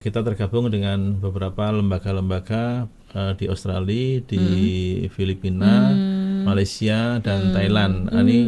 Kita tergabung dengan beberapa lembaga-lembaga di Australia, di Filipina, Malaysia, dan Thailand. Ini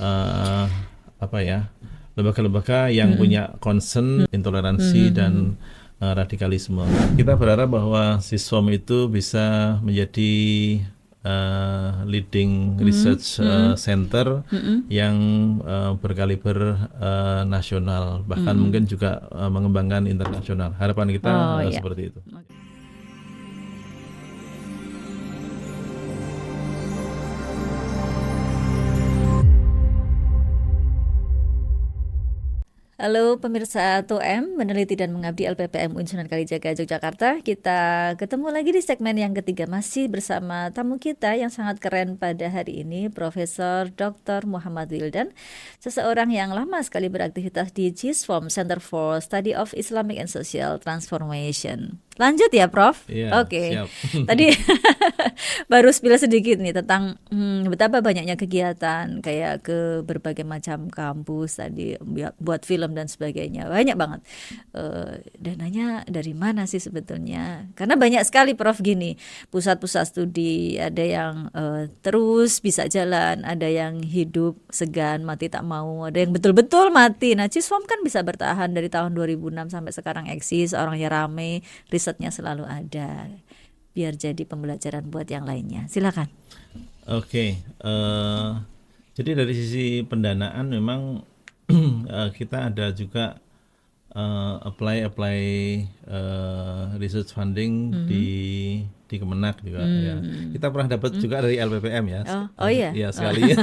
eh, apa ya? Lembaga-lembaga yang punya concern intoleransi dan radikalisme. Kita berharap bahwa SISWAM itu bisa menjadi leading research center yang berkaliber nasional, bahkan mungkin juga mengembangkan internasional. Harapan kita ya. seperti itu. Halo pemirsa 2M, meneliti dan mengabdi LPPM UIN Sunan Kalijaga, Yogyakarta. Kita ketemu lagi di segmen yang ketiga, masih bersama tamu kita yang sangat keren pada hari ini, Profesor Dr. Muhammad Wildan, seseorang yang lama sekali beraktivitas di GISFOM, Center for Study of Islamic and Social Transformation. Lanjut ya, Prof? Iya, Oke. siap. Tadi baru spill sedikit nih tentang betapa banyaknya kegiatan kayak ke berbagai macam kampus tadi, buat film dan sebagainya, banyak banget. Dananya dari mana sih sebetulnya? Karena banyak sekali, Prof, gini, pusat-pusat studi, ada yang terus bisa jalan, ada yang hidup segan mati tak mau, ada yang betul-betul mati. Nah, GISFOM kan bisa bertahan dari tahun 2006 sampai sekarang eksis, orangnya rame, risetnya selalu ada, biar jadi pembelajaran buat yang lainnya. Silakan. Oke, jadi dari sisi pendanaan memang kita ada juga apply research funding di Kemenak juga ya. Kita pernah dapat juga dari LPPM ya. Oh iya. Ya sekali.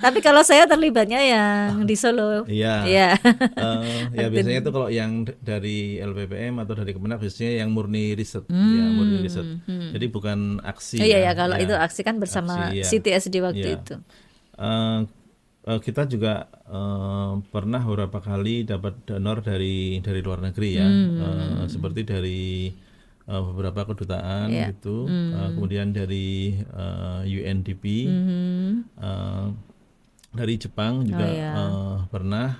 Tapi kalau saya terlibatnya yang di Solo. Iya. Iya. Ya biasanya itu kalau yang dari LPPM atau dari Kemenak biasanya yang murni riset, ya murni riset. Jadi bukan aksi Iya ya, ya. kalau Ya, itu aksi kan bersama aksi ya. CTSD waktu Ya. itu. Kita juga pernah beberapa kali dapat donor dari luar negeri ya, seperti dari beberapa kedutaan gitu, kemudian dari UNDP, dari Jepang juga pernah,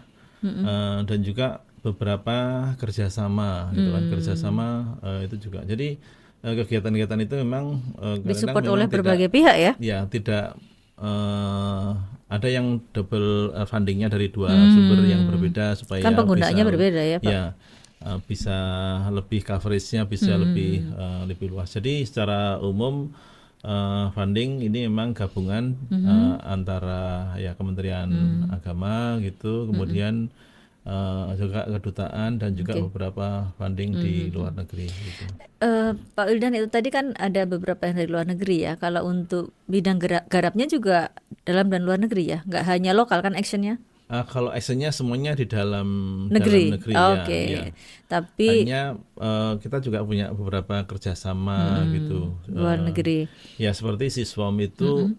dan juga beberapa kerjasama gitu kan, kerjasama itu juga. Jadi kegiatan-kegiatan itu memang Disupport kadang-kadang oleh memang berbagai pihak ya. tidak ada yang double fundingnya dari dua sumber yang berbeda supaya Kan penggunaannya bisa berbeda ya, Pak. bisa lebih coveragenya bisa lebih luas. Jadi secara umum funding ini memang gabungan antara ya Kementerian Agama gitu, kemudian juga kedutaan dan juga beberapa funding di luar negeri gitu. Pak Wildan, itu tadi kan ada beberapa yang dari luar negeri ya. Kalau untuk bidang garapnya juga dalam dan luar negeri ya, nggak hanya lokal kan actionnya? Kalau actionnya semuanya di dalam Negeri. negeri Oke. ya. Tapi Hanya kita juga punya beberapa kerjasama gitu. luar negeri. Ya seperti SISWAM itu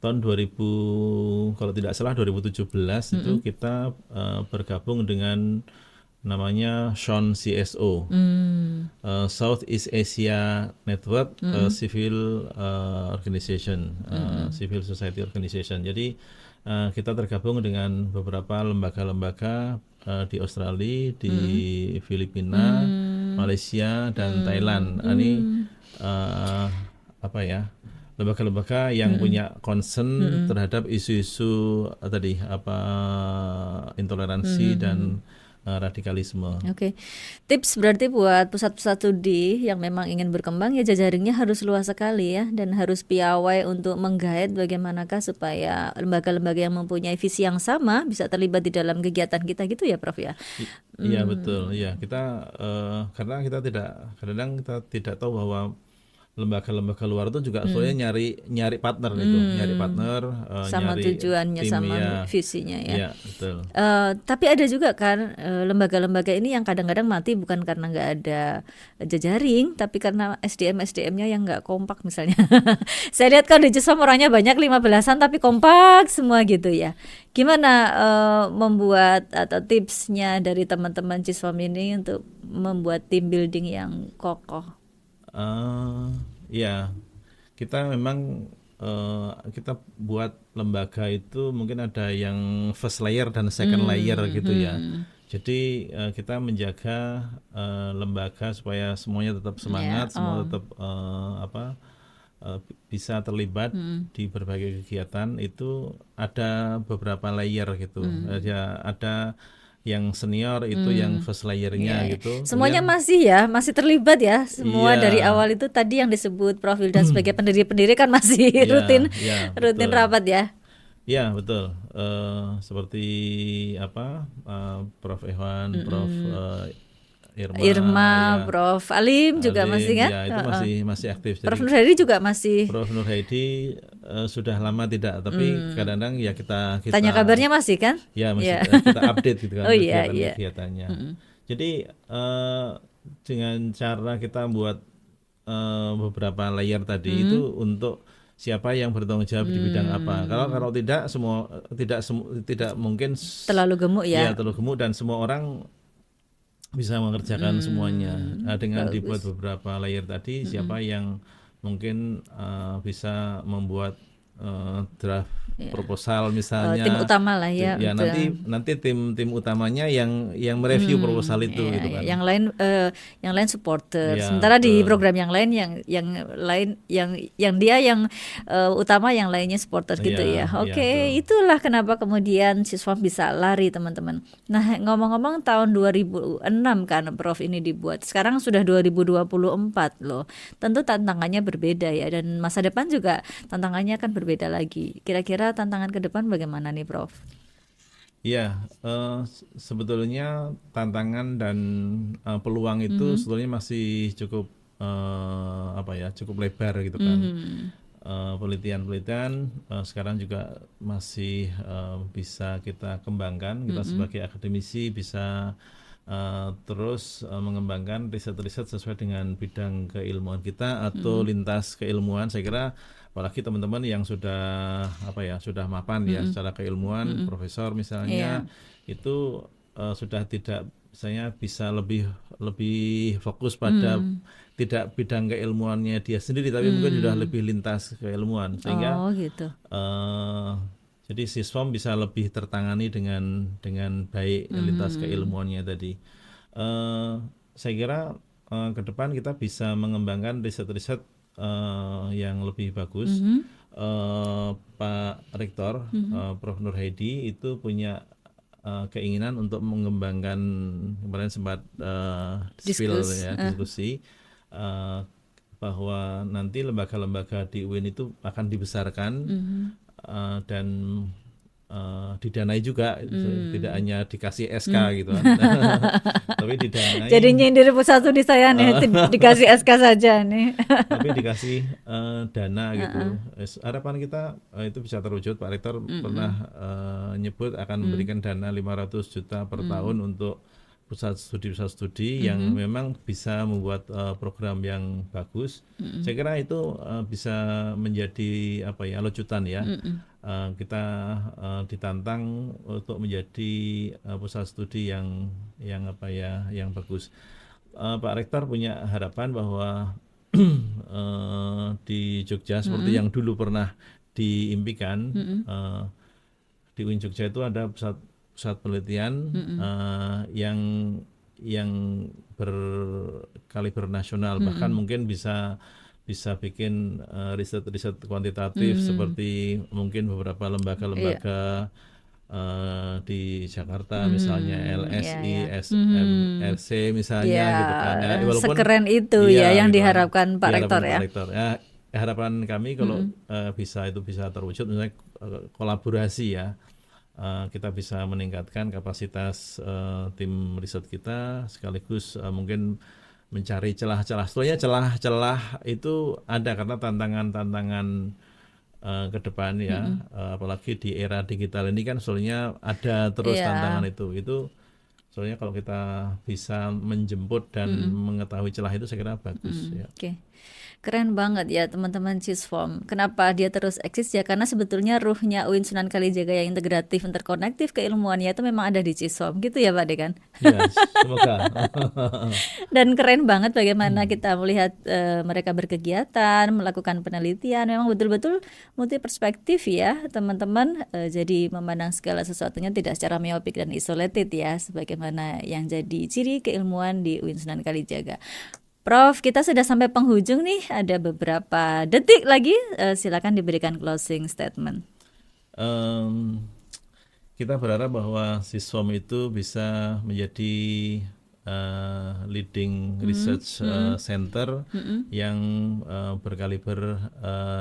tahun 2000, kalau tidak salah 2017 itu kita bergabung dengan namanya SHON CSO, Southeast Asia Network Civil Organization, Civil Society Organization. Jadi kita tergabung dengan beberapa lembaga-lembaga di Australia, di Filipina, Malaysia, dan Thailand. Ini apa ya? Lembaga-lembaga yang punya concern terhadap isu-isu tadi apa intoleransi dan radikalisme. Oke. Tips berarti buat pusat-pusat studi yang memang ingin berkembang ya, jejaringnya harus luas sekali ya, dan harus piawai untuk menggait bagaimanakah supaya lembaga-lembaga yang mempunyai visi yang sama bisa terlibat di dalam kegiatan kita gitu ya, Prof ya. Iya betul. Iya kita karena kita kadang kita tidak tahu bahwa lembaga-lembaga luar itu juga soalnya nyari partner gitu, nyari partner, Sama nyari tujuannya, tim sama ya. visinya ya. Iya betul. Tapi ada juga kan lembaga-lembaga ini yang kadang-kadang mati bukan karena nggak ada jejaring, tapi karena SDM-nya yang nggak kompak misalnya. Saya lihat kan di GISFOM orangnya banyak 15-an tapi kompak semua gitu ya. Gimana membuat atau tipsnya dari teman-teman GISFOM ini untuk membuat team building yang kokoh? Ya kita memang kita buat lembaga itu mungkin ada yang first layer dan second layer gitu ya. Jadi kita menjaga lembaga supaya semuanya tetap Ya, semangat, semua oh, tetap bisa terlibat di berbagai kegiatan. Itu ada beberapa layer gitu. Ada yang senior itu yang first ya, layernya ya. gitu. Semuanya Kemudian masih ya, masih terlibat ya. Semua iya, dari awal itu tadi yang disebut Prof Wildan sebagai pendiri-pendiri kan masih iya, rutin iya, rutin betul. rapat ya. Ya, betul. Seperti apa, Prof. Evan, Prof. Irma, Irma, ya, Prof Alim juga Alim, masih kan? ya itu Heeh. masih masih aktif. Prof Jadi Nur Hadi juga masih. Prof. Nur Haidi sudah lama tidak, tapi kadang-kadang ya kita Tanya kita kabarnya masih kan? ya masih Ya. kita update gitu kan Oh iya, iya. kegiatan-kegiatannya. Jadi dengan cara kita buat beberapa layer tadi itu untuk siapa yang bertanggung jawab di bidang apa. Kalau kalau tidak semua tidak mungkin Terlalu gemuk ya ya. terlalu gemuk dan semua orang bisa mengerjakan semuanya. Dengan dibuat Bagus. beberapa layer tadi, siapa yang mungkin bisa membuat draft proposal Tim misalnya, utama lah ya ya untuk nanti tim utamanya yang mereview proposal itu ya, gitu ya. kan. Yang lain supporter. Ya Sementara di betul. program yang lain yang lain yang dia yang utama, yang lainnya supporter gitu ya. Ya Oke, betul. itulah kenapa kemudian siswa bisa lari teman-teman. Nah, ngomong-ngomong tahun 2006 kan Prof ini dibuat. Sekarang sudah 2024 loh. Tentu tantangannya berbeda ya, dan masa depan juga tantangannya akan berbeda lagi. Kira-kira tantangan ke depan bagaimana nih Prof? Ya, sebetulnya tantangan dan peluang itu sebetulnya masih cukup apa ya, cukup lebar gitu kan. Penelitian-penelitian sekarang juga masih bisa kita kembangkan. Kita sebagai akademisi bisa terus mengembangkan riset-riset sesuai dengan bidang keilmuan kita atau lintas keilmuan. Saya kira apalagi teman-teman yang sudah apa ya, sudah mapan ya secara keilmuan, profesor misalnya, Iya. itu sudah tidak, misalnya bisa lebih lebih fokus pada tidak bidang keilmuannya dia sendiri, tapi mungkin sudah lebih lintas keilmuan, sehingga Oh gitu. eh, jadi siswam bisa lebih tertangani dengan baik lintas keilmuannya tadi. Eh, saya kira ke depan kita bisa mengembangkan riset-riset yang lebih bagus. Pak Rektor, Prof. Nur Haidi itu punya keinginan untuk mengembangkan, kemarin sempat spill Diskus. ya, diskusi bahwa nanti lembaga-lembaga di UIN itu akan dibesarkan dan didanai juga, tidak hanya dikasih SK gitu kan, tapi didanai, Jadi nyindir satu di saya nih, dikasih SK saja nih. tapi dikasih dana gitu. Harapan kita itu bisa terwujud. Pak Rektor pernah nyebut akan memberikan dana 500 juta per tahun untuk pusat studi yang memang bisa membuat program yang bagus. Saya kira itu bisa menjadi apa ya, lecutan ya. Kita ditantang untuk menjadi pusat studi yang apa ya, yang bagus. Pak Rektor punya harapan bahwa di Jogja seperti yang dulu pernah diimpikan, di UIN Jogja itu ada pusat penelitian yang berkaliber nasional, bahkan mungkin bisa bikin riset-riset kuantitatif seperti mungkin beberapa Iya. lembaga-lembaga di Jakarta misalnya, Iya, LSI, ya. SMRC misalnya Ya, gitu kan ya, walaupun sekeren itu ya iya yang gitu kan, diharapkan Pak Rektor diharapkan Pak ya. Rektor ya. Harapan kami kalau bisa terwujud, misalnya kolaborasi ya. Kita bisa meningkatkan kapasitas tim riset kita, sekaligus mungkin mencari celah-celah. Sebenarnya celah-celah itu ada karena tantangan-tantangan ke depan ya, apalagi di era digital ini kan sebenarnya ada terus tantangan Iya. itu. Soalnya kalau kita bisa menjemput dan mengetahui celah itu, saya kira bagus ya. Oke. Keren banget ya teman-teman Cisform. Kenapa dia terus eksis ya? Karena sebetulnya ruhnya UIN Sunan Kalijaga yang integratif, interkonektif keilmuannya itu memang ada di Cisform gitu ya Pak Dekan. Ya, semoga. Dan keren banget bagaimana kita melihat mereka berkegiatan, melakukan penelitian. Memang betul-betul multi perspektif ya teman-teman. Jadi memandang segala sesuatunya tidak secara miopik dan isolated ya, sebagai mana yang jadi ciri keilmuan di UIN Sunan Kalijaga. Prof, kita sudah sampai penghujung nih, ada beberapa detik lagi, silakan diberikan closing statement. Em, kita berharap bahwa Siswom itu bisa menjadi leading research center yang berkaliber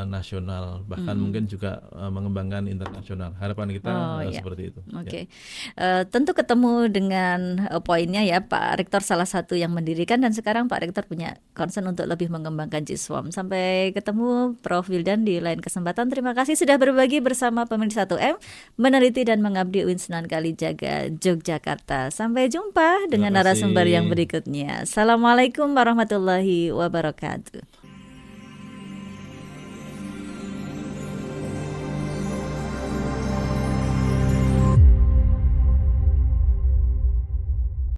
nasional, bahkan mungkin juga mengembangkan internasional. Harapan kita Iya. seperti itu. Oke. Tentu ketemu dengan poinnya ya, Pak Rektor salah satu yang mendirikan, dan sekarang Pak Rektor punya concern untuk lebih mengembangkan Ciswom. Sampai ketemu Prof Wildan di lain kesempatan. Terima kasih sudah berbagi bersama pemirsa 1M, meneliti dan mengabdi UIN Sunan Kalijaga, Yogyakarta. Sampai jumpa dengan Terima kasih. narasumber yang berikutnya. Assalamualaikum warahmatullahi wabarakatuh.